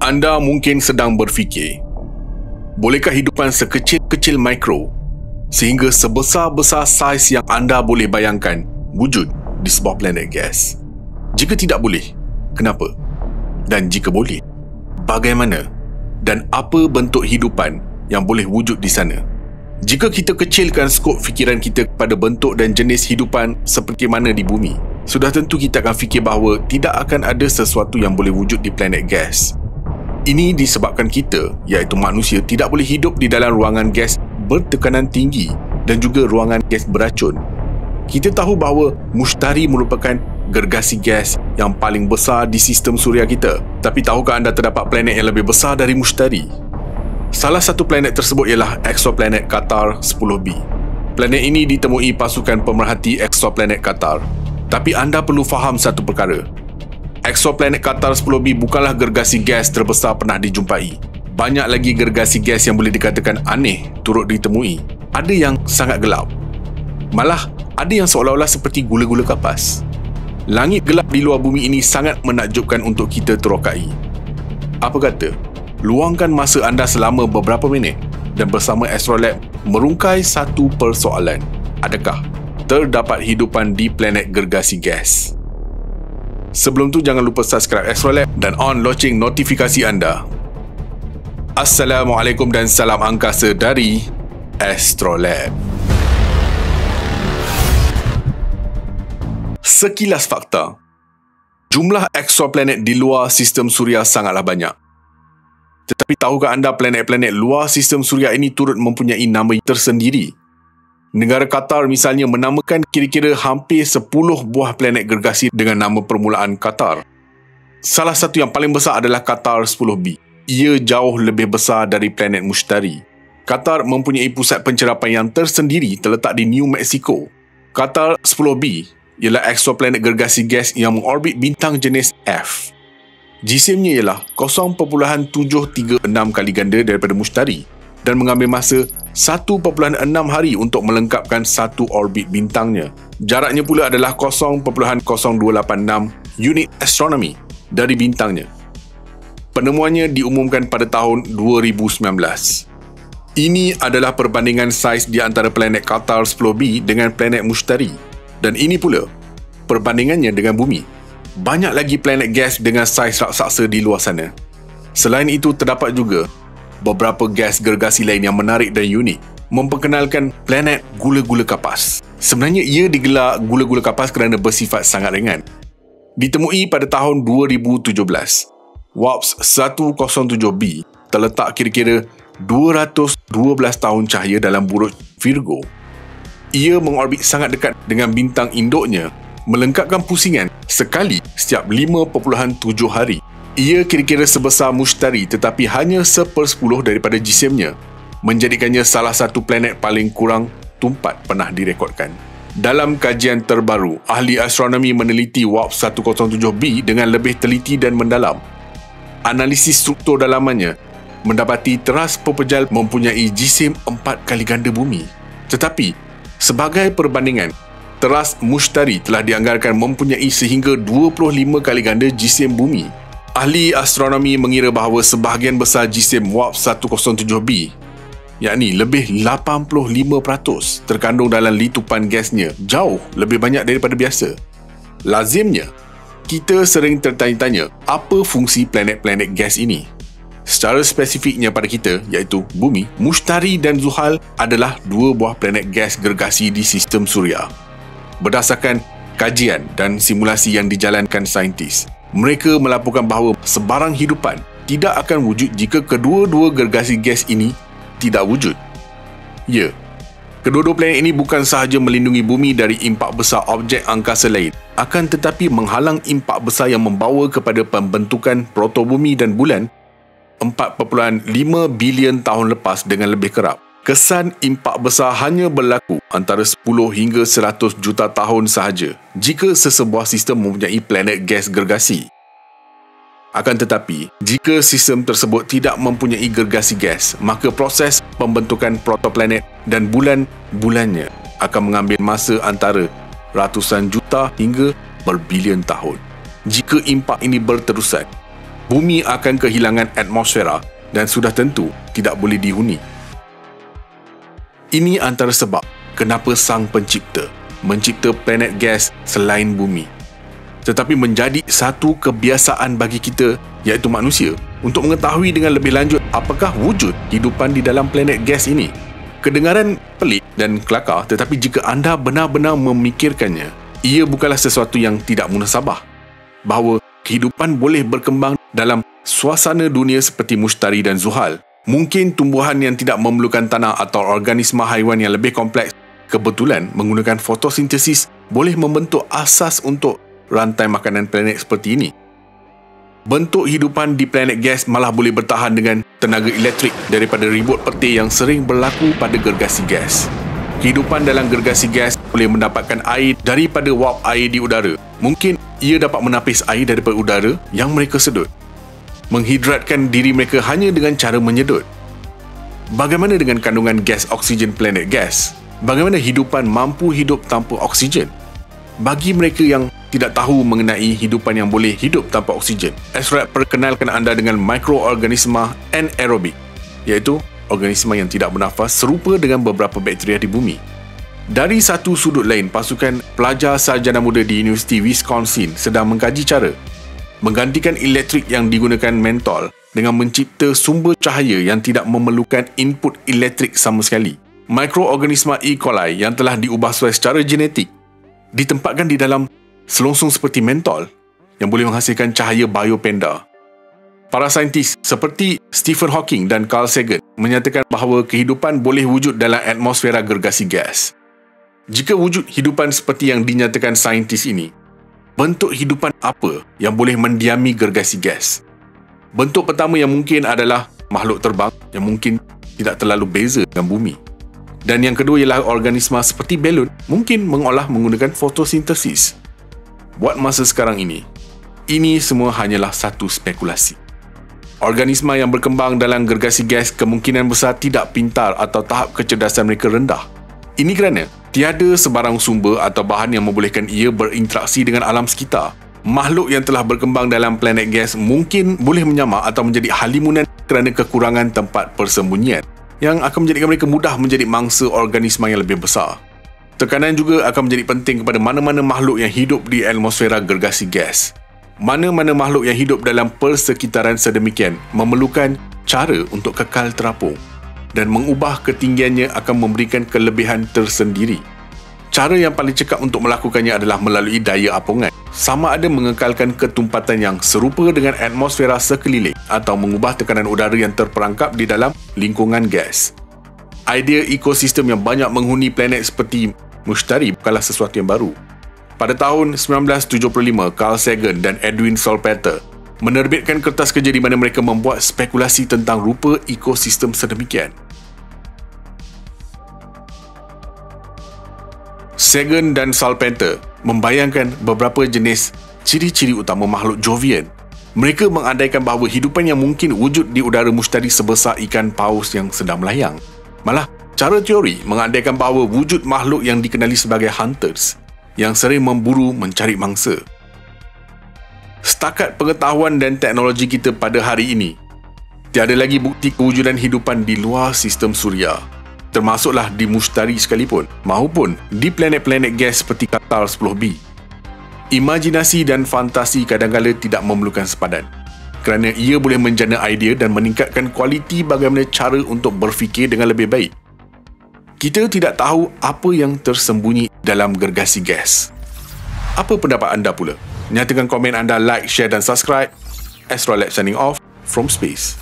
Anda mungkin sedang berfikir, bolehkah hidupan sekecil-kecil mikro sehingga sebesar-besar saiz yang anda boleh bayangkan wujud di sebuah planet gas? Jika tidak boleh, kenapa? Dan jika boleh, bagaimana? Dan apa bentuk hidupan yang boleh wujud di sana? Jika kita kecilkan skop fikiran kita kepada bentuk dan jenis hidupan seperti mana di bumi, sudah tentu kita akan fikir bahawa tidak akan ada sesuatu yang boleh wujud di planet gas. Ini disebabkan kita, iaitu manusia, tidak boleh hidup di dalam ruangan gas bertekanan tinggi dan juga ruangan gas beracun. Kita tahu bahawa Mushtari merupakan gergasi gas yang paling besar di sistem suria kita. Tapi tahukah anda terdapat planet yang lebih besar dari Mushtari? Salah satu planet tersebut ialah exoplanet Qatar 10b. Planet ini ditemui pasukan pemerhati exoplanet Qatar. Tapi anda perlu faham satu perkara. Exoplanet Qatar 10b bukanlah gergasi gas terbesar pernah dijumpai. Banyak lagi gergasi gas yang boleh dikatakan aneh turut ditemui. Ada yang sangat gelap. Malah, ada yang seolah-olah seperti gula-gula kapas. Langit gelap di luar bumi ini sangat menakjubkan untuk kita terokai. Apa kata? Luangkan masa anda selama beberapa minit dan bersama Astrolab merungkai satu persoalan. Adakah terdapat hidupan di planet gergasi gas? Sebelum tu jangan lupa subscribe Astrolab dan on loceng notifikasi anda. Assalamualaikum dan salam angkasa dari Astrolab. Sekilas fakta, jumlah exoplanet di luar sistem suria sangatlah banyak. Tetapi tahukah anda planet-planet luar sistem suria ini turut mempunyai nama tersendiri? Negara Qatar misalnya menamakan kira-kira hampir 10 buah planet gergasi dengan nama permulaan Qatar. Salah satu yang paling besar adalah Qatar 10b. Ia jauh lebih besar dari planet Mushtari. Qatar mempunyai pusat pencerapan yang tersendiri terletak di New Mexico. Qatar 10b ialah exoplanet gergasi gas yang mengorbit bintang jenis F. Jisimnya ialah 0.736 kali ganda daripada Mushtari dan mengambil masa 1.6 hari untuk melengkapkan satu orbit bintangnya. Jaraknya pula adalah 0.0286 unit astronomi dari bintangnya. Penemuannya diumumkan pada tahun 2019. Ini adalah perbandingan saiz di antara planet Qatar 10b dengan planet Mushtari. Dan ini pula perbandingannya dengan bumi. Banyak lagi planet gas dengan saiz raksasa di luar sana. Selain itu, terdapat juga beberapa gas gergasi lain yang menarik dan unik, memperkenalkan planet gula-gula kapas. Sebenarnya ia digelar gula-gula kapas kerana bersifat sangat ringan. Ditemui pada tahun 2017, WAPS 107b terletak kira-kira 212 tahun cahaya dalam buruj Virgo. Ia mengorbit sangat dekat dengan bintang induknya, melengkapkan pusingan sekali setiap 5.7 hari. Ia kira-kira sebesar Mushtari tetapi hanya 1/10 daripada jisimnya, menjadikannya salah satu planet paling kurang tumpat pernah direkodkan. Dalam kajian terbaru, ahli astronomi meneliti WAPS 107b dengan lebih teliti dan mendalam. Analisis struktur dalamannya mendapati teras pepejal mempunyai jisim 4 kali ganda bumi. Tetapi, sebagai perbandingan, teras Mushtari telah dianggarkan mempunyai sehingga 25 kali ganda jisim bumi. Ahli astronomi mengira bahawa sebahagian besar jisim WAPS 107b, yakni lebih 85%, terkandung dalam litupan gasnya jauh lebih banyak daripada biasa. Lazimnya, kita sering tertanya-tanya apa fungsi planet-planet gas ini. Secara spesifiknya pada kita, iaitu Bumi, Mushtari dan Zuhal adalah dua buah planet gas gergasi di sistem suria. Berdasarkan kajian dan simulasi yang dijalankan saintis, mereka melaporkan bahawa sebarang hidupan tidak akan wujud jika kedua-dua gergasi gas ini tidak wujud. Ya, kedua-dua planet ini bukan sahaja melindungi bumi dari impak besar objek angkasa lain, akan tetapi menghalang impak besar yang membawa kepada pembentukan protobumi dan bulan 4.5 bilion tahun lepas dengan lebih kerap. Kesan impak besar hanya berlaku antara 10 hingga 100 juta tahun sahaja jika sesebuah sistem mempunyai planet gas gergasi. Akan tetapi, jika sistem tersebut tidak mempunyai gergasi gas, maka proses pembentukan protoplanet dan bulan-bulannya akan mengambil masa antara ratusan juta hingga berbilion tahun. Jika impak ini berterusan, bumi akan kehilangan atmosfera dan sudah tentu tidak boleh dihuni. Ini antara sebab kenapa Sang Pencipta mencipta planet gas selain bumi. Tetapi menjadi satu kebiasaan bagi kita, iaitu manusia, untuk mengetahui dengan lebih lanjut apakah wujud kehidupan di dalam planet gas ini. Kedengaran pelik dan kelakar, tetapi jika anda benar-benar memikirkannya, ia bukanlah sesuatu yang tidak munasabah. Bahawa kehidupan boleh berkembang dalam suasana dunia seperti Mushtari dan Zuhal. Mungkin tumbuhan yang tidak memerlukan tanah atau organisma haiwan yang lebih kompleks kebetulan menggunakan fotosintesis boleh membentuk asas untuk rantai makanan planet seperti ini. Bentuk hidupan di planet gas malah boleh bertahan dengan tenaga elektrik daripada ribut petir yang sering berlaku pada gergasi gas. Kehidupan dalam gergasi gas boleh mendapatkan air daripada wap air di udara. Mungkin ia dapat menapis air daripada udara yang mereka sedut, menghidratkan diri mereka hanya dengan cara menyedut. Bagaimana dengan kandungan gas oksigen planet gas? Bagaimana hidupan mampu hidup tanpa oksigen? Bagi mereka yang tidak tahu mengenai hidupan yang boleh hidup tanpa oksigen, Esrat perkenalkan anda dengan mikroorganisma anaerobik, iaitu organisma yang tidak bernafas serupa dengan beberapa bakteria di bumi. Dari satu sudut lain, pasukan pelajar sarjana muda di Universiti Wisconsin sedang mengkaji cara menggantikan elektrik yang digunakan mentol dengan mencipta sumber cahaya yang tidak memerlukan input elektrik sama sekali. Mikroorganisma E. coli yang telah diubah secara genetik ditempatkan di dalam selongsong seperti mentol yang boleh menghasilkan cahaya biopenda. Para saintis seperti Stephen Hawking dan Carl Sagan menyatakan bahawa kehidupan boleh wujud dalam atmosfera gergasi gas. Jika wujud hidupan seperti yang dinyatakan saintis ini, bentuk hidupan apa yang boleh mendiami gergasi gas? Bentuk pertama yang mungkin adalah makhluk terbang yang mungkin tidak terlalu beza dengan bumi. Dan yang kedua ialah organisma seperti belon mungkin mengolah menggunakan fotosintesis. Buat masa sekarang ini semua hanyalah satu spekulasi. Organisma yang berkembang dalam gergasi gas kemungkinan besar tidak pintar atau tahap kecerdasan mereka rendah. Ini kerana tiada sebarang sumber atau bahan yang membolehkan ia berinteraksi dengan alam sekitar. Makhluk yang telah berkembang dalam planet gas mungkin boleh menyamak atau menjadi halimunan kerana kekurangan tempat persembunyian yang akan menjadikan mereka mudah menjadi mangsa organisma yang lebih besar. Tekanan juga akan menjadi penting kepada mana-mana makhluk yang hidup di atmosfera gergasi gas. Mana-mana makhluk yang hidup dalam persekitaran sedemikian memerlukan cara untuk kekal terapung dan mengubah ketinggiannya akan memberikan kelebihan tersendiri. Cara yang paling cekap untuk melakukannya adalah melalui daya apungan. Sama ada mengekalkan ketumpatan yang serupa dengan atmosfera sekeliling atau mengubah tekanan udara yang terperangkap di dalam lingkungan gas. Idea ekosistem yang banyak menghuni planet seperti Mushtari bukanlah sesuatu yang baru. Pada tahun 1975, Carl Sagan dan Edwin Salpeter menerbitkan kertas kerja di mana mereka membuat spekulasi tentang rupa ekosistem sedemikian. Sagan dan Salpeter membayangkan beberapa jenis ciri-ciri utama makhluk Jovian. Mereka mengandaikan bahawa hidupan yang mungkin wujud di udara Mushtari sebesar ikan paus yang sedang melayang. Malah, cara teori mengandaikan bahawa wujud makhluk yang dikenali sebagai hunters yang sering memburu mencari mangsa. Setakat pengetahuan dan teknologi kita pada hari ini, tiada lagi bukti kewujudan hidupan di luar sistem suria, termasuklah di Mushtari sekalipun, maupun di planet-planet gas seperti Qatar 10b. Imajinasi dan fantasi kadang-kala tidak memerlukan sepadan, kerana ia boleh menjana idea dan meningkatkan kualiti bagaimana cara untuk berfikir dengan lebih baik. Kita tidak tahu apa yang tersembunyi dalam gergasi gas. Apa pendapat anda pula? Nyatakan komen anda, like, share dan subscribe. Astrolab signing off from space.